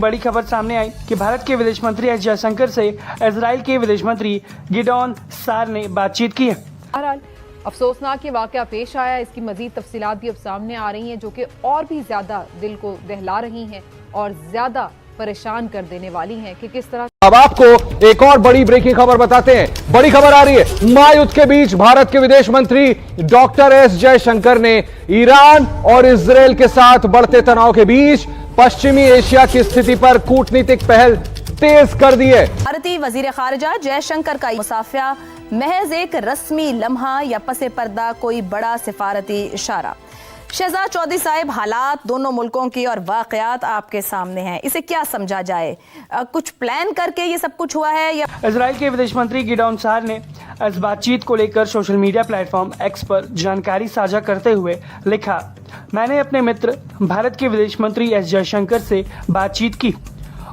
बड़ी खबर सामने आई कि भारत के विदेश मंत्री एस जयशंकर से इजराइल के विदेश मंत्री गिडॉन सार ने बातचीत की है। बहरहाल अफसोसनाक ये वाकया पेश आया, इसकी मजीद तफसीलात भी अब सामने आ रही हैं जो कि और भी ज्यादा दिल को दहला रही हैं और ज्यादा परेशान कर देने वाली हैं कि किस तरह। अब आपको एक और बड़ी ब्रेकिंग खबर बताते हैं। बड़ी खबर आ रही है, महायुद्ध के बीच भारत के विदेश मंत्री डॉक्टर एस जयशंकर ने ईरान और इजरायल के साथ बढ़ते तनाव के बीच पश्चिमी एशिया की स्थिति पर कूटनीतिक पहल तेज कर दी है। भारतीय वजीर खारजा जयशंकर का मुसाफिया महज एक रस्मी लम्हा या पसे पर्दा कोई बड़ा सिफारती इशारा? शहजाद चौधरी साहब, हालात दोनों मुल्कों की और वाकयात आपके सामने हैं, इसे क्या समझा जाए? कुछ प्लान करके ये सब कुछ हुआ है या? इजराइल के विदेश मंत्री गिडॉन सार ने इस बातचीत को लेकर सोशल मीडिया प्लेटफॉर्म एक्स पर जानकारी साझा करते हुए लिखा, मैंने अपने मित्र भारत के विदेश मंत्री एस जयशंकर से बातचीत की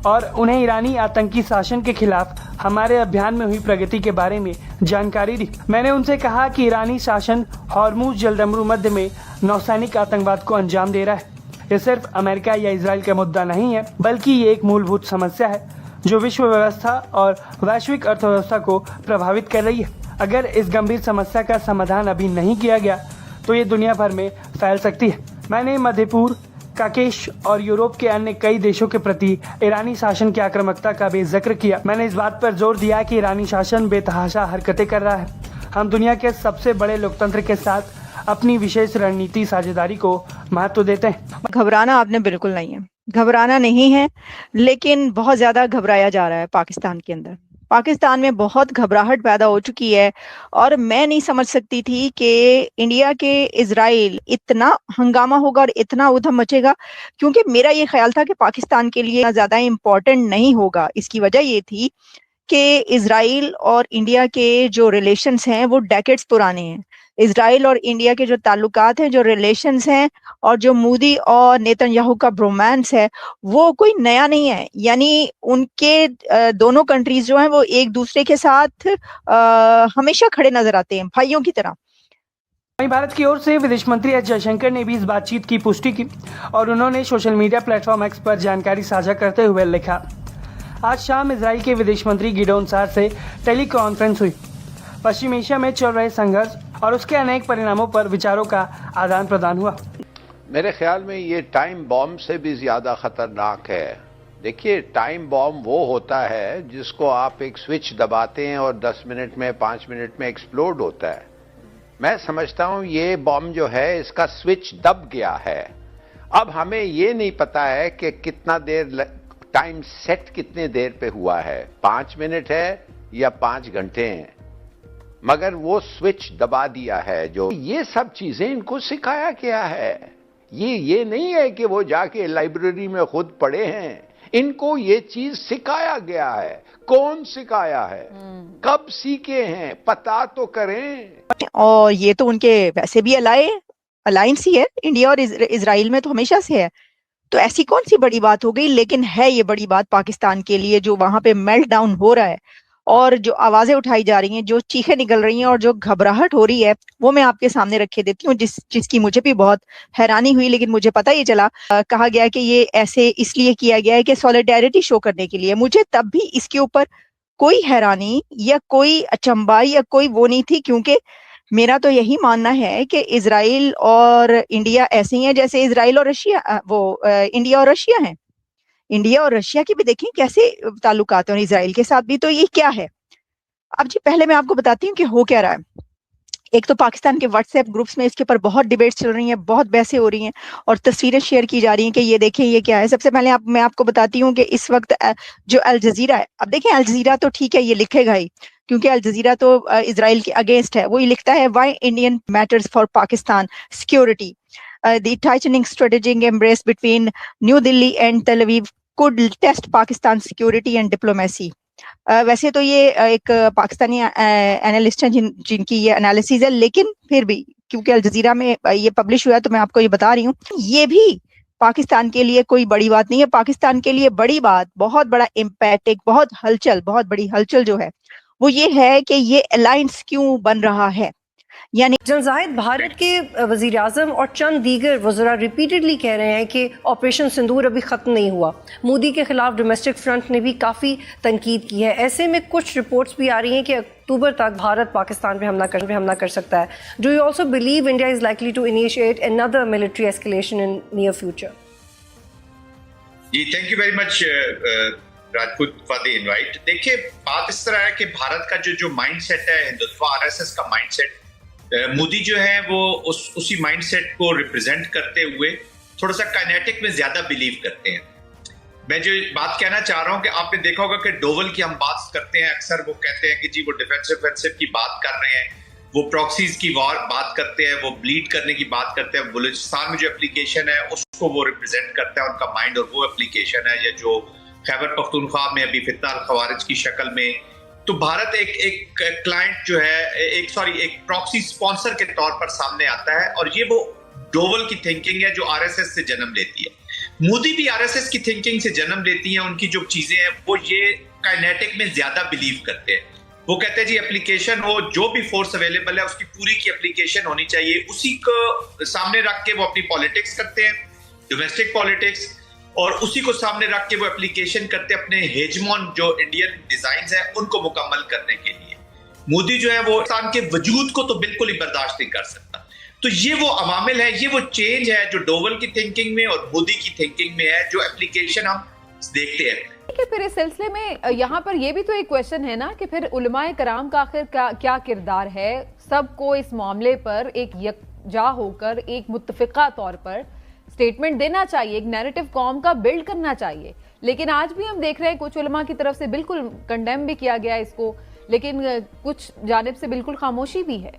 और उन्हें ईरानी आतंकी शासन के खिलाफ हमारे अभियान में हुई प्रगति के बारे में जानकारी दी। मैंने उनसे कहा कि ईरानी शासन हॉर्मुज जलदमरू मध्य में नौसैनिक आतंकवाद को अंजाम दे रहा है। ये सिर्फ अमेरिका या इजराइल का मुद्दा नहीं है, बल्कि ये एक मूलभूत समस्या है जो विश्व व्यवस्था और वैश्विक अर्थव्यवस्था को प्रभावित कर रही है। अगर इस गंभीर समस्या का समाधान अभी नहीं किया गया तो ये दुनिया भर में फैल सकती है। मैंने मध्य पूर्व, काकेश और यूरोप के अन्य कई देशों के प्रति ईरानी शासन की आक्रामकता का भी जिक्र किया। मैंने इस बात पर जोर दिया कि ईरानी शासन बेतहाशा हरकतें कर रहा है। हम दुनिया के सबसे बड़े लोकतंत्र के साथ अपनी विशेष रणनीति साझेदारी को महत्व देते हैं। घबराना आपने बिल्कुल नहीं है, घबराना नहीं है, लेकिन बहुत ज्यादा घबराया जा रहा है पाकिस्तान के अंदर। पाकिस्तान में बहुत घबराहट पैदा हो चुकी है और मैं नहीं समझ सकती थी कि इंडिया के इजराइल इतना हंगामा होगा और इतना उधम मचेगा, क्योंकि मेरा ये ख्याल था कि पाकिस्तान के लिए ज्यादा इम्पोर्टेंट नहीं होगा। इसकी वजह ये थी कि इजराइल और इंडिया के जो रिलेशंस हैं वो डेकेड्स पुराने हैं। इजराइल और इंडिया के जो ताल्लुकात हैं, जो रिलेशंस हैं और जो मोदी और नेतन्याहू का ब्रोमांस है वो कोई नया नहीं है। यानी उनके दोनों कंट्रीज जो हैं वो एक दूसरे के साथ हमेशा खड़े नजर आते हैं, भाइयों की तरह। वहीं भारत की ओर से विदेश मंत्री एस जयशंकर ने भी इस बातचीत की पुष्टि की और उन्होंने सोशल मीडिया प्लेटफॉर्म एक्स पर जानकारी साझा करते हुए लिखा, आज शाम इजराइल के विदेश मंत्री गिडॉन सार से टेली कॉन्फ्रेंस हुई। पश्चिम एशिया में चल रहे संघर्ष और उसके अनेक परिणामों पर विचारों का आदान प्रदान हुआ। मेरे ख्याल में ये टाइम बॉम्ब से भी ज्यादा खतरनाक है। देखिए, टाइम बॉम्ब वो होता है जिसको आप एक स्विच दबाते हैं और 10 मिनट में 5 मिनट में एक्सप्लोड होता है। मैं समझता हूं ये बॉम्ब जो है इसका स्विच दब गया है। अब हमें ये नहीं पता है कि कितना देर टाइम सेट कितने देर पे हुआ है, 5 मिनट है या 5 घंटे हैं, मगर वो स्विच दबा दिया है। जो ये सब चीजें इनको सिखाया गया है। ये नहीं है कि वो जाके लाइब्रेरी में खुद पढ़े हैं, इनको ये चीज सिखाया गया है। कौन सिखाया है, कब सीखे हैं, पता तो करें। और ये तो उनके वैसे भी अलायंस ही है, इंडिया और इजराइल में तो हमेशा से है। तो ऐसी कौन सी बड़ी बात हो गई? लेकिन है ये बड़ी बात पाकिस्तान के लिए, जो वहां पे मेल्ट डाउन हो रहा है और जो आवाजें उठाई जा रही हैं, जो चीखें निकल रही हैं और जो घबराहट हो रही है, वो मैं आपके सामने रखे देती हूँ, जिसकी मुझे भी बहुत हैरानी हुई। लेकिन मुझे पता ही चला, कहा गया कि ये ऐसे इसलिए किया गया है कि सॉलिडेरिटी शो करने के लिए। मुझे तब भी इसके ऊपर कोई हैरानी या कोई अचंभा या कोई वो नहीं थी, क्योंकि मेरा तो यही मानना है कि इजराइल और इंडिया ऐसे ही है जैसे इजराइल और रशिया इंडिया और रशिया हैं। इंडिया और रशिया के भी देखें कैसे ताल्लुकात हैं और इजराइल के साथ भी। तो ये क्या है? अब जी पहले मैं आपको बताती हूँ कि हो क्या रहा है। एक तो पाकिस्तान के व्हाट्सएप ग्रुप्स में इसके ऊपर बहुत डिबेट्स चल रही हैं, बहुत बहसें हो रही हैं और तस्वीरें शेयर की जा रही हैं कि ये देखें ये क्या है। सबसे पहले मैं आपको बताती हूँ कि इस वक्त जो अल जजीरा है, अब देखें अल जजीरा तो ठीक है, ये लिखेगा ही, क्योंकि अल जजीरा तो इजराइल के अगेंस्ट है। वो ये लिखता है, why Indian matters for Pakistan security, the tightening strategic embrace between new Delhi and Tel Aviv could test Pakistan security and diplomacy. वैसे तो ये एक पाकिस्तानी एनालिस्ट हैं जिनकी ये एनालिसिस है, लेकिन फिर भी क्योंकि अल जजीरा में ये पब्लिश हुआ है तो मैं आपको ये बता रही हूँ, ये भी पाकिस्तान के लिए कोई बड़ी बात नहीं है। पाकिस्तान के लिए बड़ी बात, बहुत बड़ा इम्पैक्ट, बहुत बड़ी हलचल जो है वो ये है कि ये अलायंस क्यों बन रहा है। यानी जनरल जाहिद, भारत के वज़ीर आज़म और चंद दीगर वज़रा रिपीटेडली कह रहे हैं कि ऑपरेशन सिंदूर अभी ख़त्म नहीं हुआ। मोदी के खिलाफ डोमेस्टिक फ्रंट ने भी काफ़ी तनकीद की है। ऐसे में कुछ रिपोर्ट्स भी आ रही हैं कि अक्टूबर तक भारत पाकिस्तान पे हमला कर सकता है। Do you also believe India is likely to initiate another military escalation in near future? जी, thank you very much Rajput for the invite. देखिए, बात इस तरह है कि भारत का जो माइंडसेट है, हिंदुत्व आरएसएस का माइंडसेट, मोदी जो है वो उसी माइंडसेट को रिप्रेजेंट करते हुए थोड़ा सा काइनेटिक में ज्यादा बिलीव करते हैं। मैं जो बात कहना चाह रहा हूं कि आपने देखा होगा कि डोवल की हम बात करते हैं, अक्सर वो कहते हैं कि जी वो डिफेंसिव की बात कर रहे हैं, वो प्रॉक्सीज की बात करते हैं, वो ब्लीड करने की बात करते हैं। बलूचिस्तान में जो एप्लीकेशन है उसको वो रिप्रेजेंट करता है, उनका माइंड, और वो एप्लीकेशन है या जो खैबर पख्तूनख्वा में अभी फितना अल खवारिज की शक्ल में। तो भारत एक क्लाइंट जो है, एक प्रॉक्सी स्पॉन्सर के तौर पर सामने आता है, और ये वो डोवल की थिंकिंग है जो आरएसएस से जन्म लेती है। मोदी भी आरएसएस की थिंकिंग से जन्म लेती है। उनकी जो चीजें हैं वो ये काइनेटिक में ज्यादा बिलीव करते हैं। वो कहते हैं जी एप्लीकेशन हो, जो भी फोर्स अवेलेबल है उसकी पूरी की एप्लीकेशन होनी चाहिए, उसी को सामने रख के वो अपनी पॉलिटिक्स करते हैं, डोमेस्टिक पॉलिटिक्स, और उसी को सामने रख के वो एप्लीकेशन करते हैं अपने हेजमॉन जो इंडियन डिजाइन्स हैं उनको मुकम्मल करने के लिए। मोदी जो है वो पाकिस्तान के वजूद को तो बिल्कुल ही बर्दाश्त नहीं कर सकता। तो ये वो अवामिल है, ये वो चेंज है जो डोवल की थिंकिंग में और मोदी की थिंकिंग में है, जो एप्लीकेशन हम देखते हैं। कि फिर इस सिलसिले में यहाँ पर ये भी तो एक क्वेश्चन है ना कि फिर उलमाए कराम का आखिर क्या किरदार है? सबको इस मामले पर एक यकजा होकर एक मुत्तफिका तौर पर स्टेटमेंट देना चाहिए, एक नैरेटिव कौम का बिल्ड करना चाहिए। लेकिन आज भी हम देख रहे हैं कुछ उलमा की तरफ से बिल्कुल कंडेम भी किया गया इसको, लेकिन कुछ जानिब से बिल्कुल खामोशी भी है।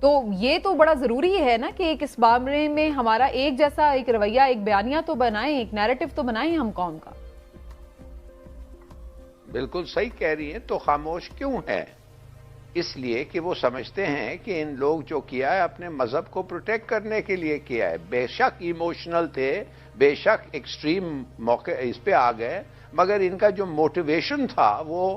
तो ये तो बड़ा जरूरी है ना कि एक इस बारे में हमारा एक जैसा एक रवैया, एक बयानिया तो बनाएं, एक नैरेटिव तो बनाएं हम कौम का। बिल्कुल सही कह रही है। तो खामोश क्यों है? इसलिए कि वो समझते हैं कि इन लोग जो किया है अपने मजहब को प्रोटेक्ट करने के लिए किया है। बेशक इमोशनल थे, बेशक एक्सट्रीम मौके इस पे आ गए, मगर इनका जो मोटिवेशन था वो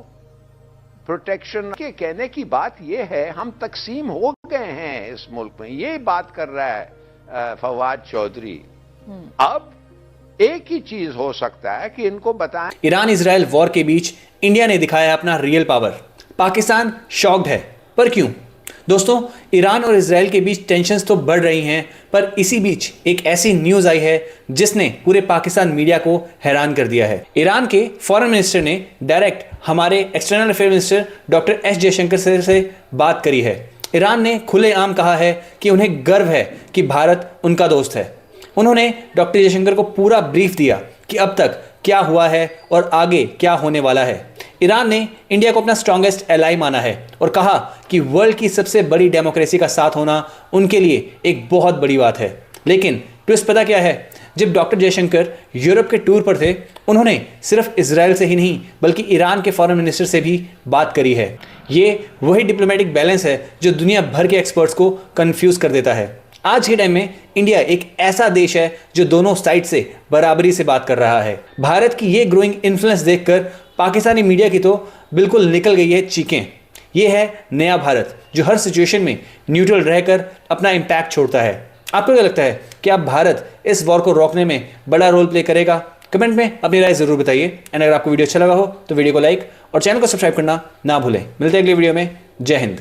प्रोटेक्शन के। कहने की बात ये है, हम तकसीम हो गए हैं इस मुल्क में, ये बात कर रहा है फवाद चौधरी। अब एक ही चीज हो सकता है कि इनको बताएं। ईरान इजराइल वॉर के बीच इंडिया ने दिखाया अपना रियल पावर। पाकिस्तान शॉक्ड है, पर क्यों? दोस्तों, ईरान और इजराइल के बीच टेंशन्स तो बढ़ रही हैं, पर इसी बीच एक ऐसी न्यूज़ आई है जिसने पूरे पाकिस्तान मीडिया को हैरान कर दिया है। ईरान के फॉरेन मिनिस्टर ने डायरेक्ट हमारे external affair minister doctor S Jaishankar से बात करी है। ईरान ने खुलेआम कहा है कि उन्हें गर्व है कि भारत उनका दोस्त है। उन्होंने डॉक्टर जयशंकर को पूरा ब्रीफ दिया कि अब तक क्या हुआ है और आगे क्या होने वाला है। ईरान ने इंडिया को अपना स्ट्रॉन्गेस्ट एलाई माना है और कहा कि वर्ल्ड की सबसे बड़ी डेमोक्रेसी का साथ होना उनके लिए एक बहुत बड़ी बात है। लेकिन ट्विस्ट पता क्या है? जब डॉक्टर जयशंकर यूरोप के टूर पर थे, उन्होंने सिर्फ इजराइल से ही नहीं बल्कि ईरान के फॉरेन मिनिस्टर से भी बात करी है। ये वही डिप्लोमेटिक बैलेंस है जो दुनिया भर के एक्सपर्ट्स को कंफ्यूज कर देता है। आज के टाइम में इंडिया एक ऐसा देश है जो दोनों साइड से बराबरी से बात कर रहा है। भारत की ये ग्रोइंग इन्फ्लुएंस देखकर पाकिस्तानी मीडिया की तो बिल्कुल निकल गई है चीखें। ये है नया भारत जो हर सिचुएशन में न्यूट्रल रहकर अपना इम्पैक्ट छोड़ता है। आपको क्या लगता है कि अब भारत इस वॉर को रोकने में बड़ा रोल प्ले करेगा? कमेंट में अपनी राय जरूर बताइए। एंड अगर आपको वीडियो अच्छा लगा हो तो वीडियो को लाइक और चैनल को सब्सक्राइब करना ना भूलें। मिलते हैं अगली वीडियो में। जय हिंद।